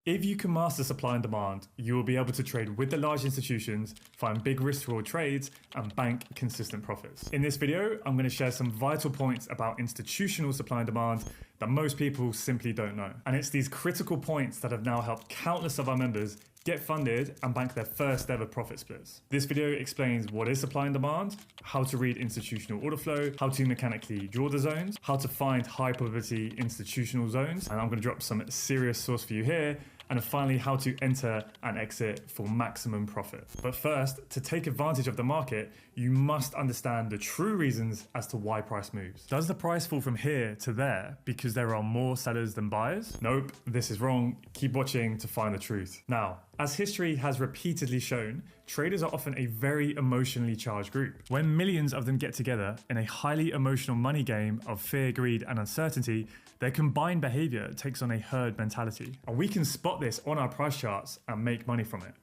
If you can master supply and demand, you will be able to trade with the large institutions, find big risk-reward trades, and bank consistent profits. In this video, I'm going to share some vital points about institutional supply and demand that most people simply don't know. And it's these critical points that have now helped countless of our members get funded and bank their first ever profit splits. This video explains what is supply and demand, how to read institutional order flow, how to mechanically draw the zones, how to find high probability institutional zones, and I'm going to drop some serious source for you here, and finally how to enter and exit for maximum profit. But first, to take advantage of the market, you must understand the true reasons as to why price moves. Does the price fall from here to there because there are more sellers than buyers? Nope, this is wrong. Keep watching to find the truth. Now, as history has repeatedly shown, traders are often a very emotionally charged group. When millions of them get together in a highly emotional money game of fear, greed, and uncertainty, their combined behavior takes on a herd mentality. And we can spot this on our price charts and make money from it.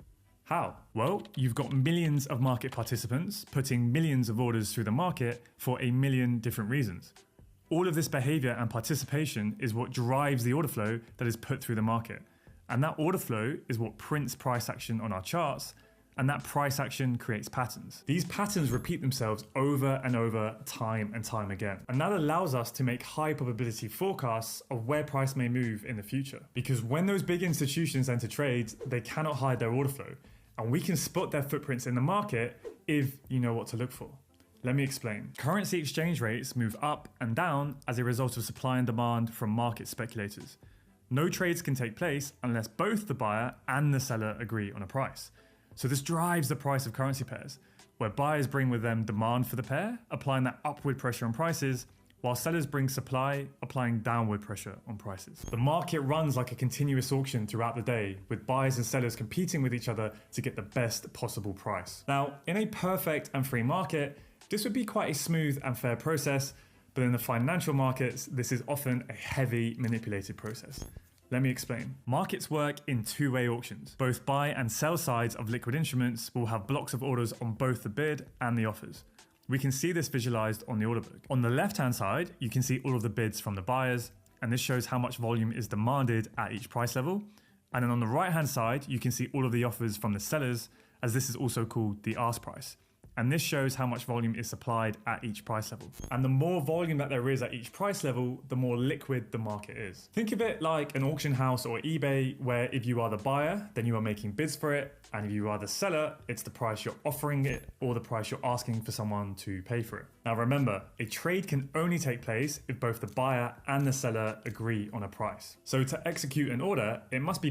How? Well, you've got millions of market participants putting millions of orders through the market for a million different reasons. All of this behavior and participation is what drives the order flow that is put through the market. And that order flow is what prints price action on our charts, and that price action creates patterns. These patterns repeat themselves over and over, time and time again. And that allows us to make high probability forecasts of where price may move in the future. Because when those big institutions enter trades, they cannot hide their order flow. And we can spot their footprints in the market if you know what to look for. Let me explain. Currency exchange rates move up and down as a result of supply and demand from market speculators. No trades can take place unless both the buyer and the seller agree on a price. So this drives the price of currency pairs, where buyers bring with them demand for the pair, applying that upward pressure on prices, while sellers bring supply, applying downward pressure on prices. The market runs like a continuous auction throughout the day, with buyers and sellers competing with each other to get the best possible price. Now, in a perfect and free market, this would be quite a smooth and fair process, but in the financial markets, this is often a heavy manipulated process. Let me explain. Markets work in two-way auctions. Both buy and sell sides of liquid instruments will have blocks of orders on both the bid and the offers. We can see this visualized on the order book. On the left-hand side, you can see all of the bids from the buyers, and this shows how much volume is demanded at each price level. And then on the right-hand side, you can see all of the offers from the sellers, as this is also called the ask price. And this shows how much volume is supplied at each price level. And the more volume that there is at each price level, the more liquid the market is. Think of it like an auction house or eBay, where if you are the buyer, then you are making bids for it. And if you are the seller, it's the price you're offering it or the price you're asking for someone to pay for it. Now remember, a trade can only take place if both the buyer and the seller agree on a price. So to execute an order, it must be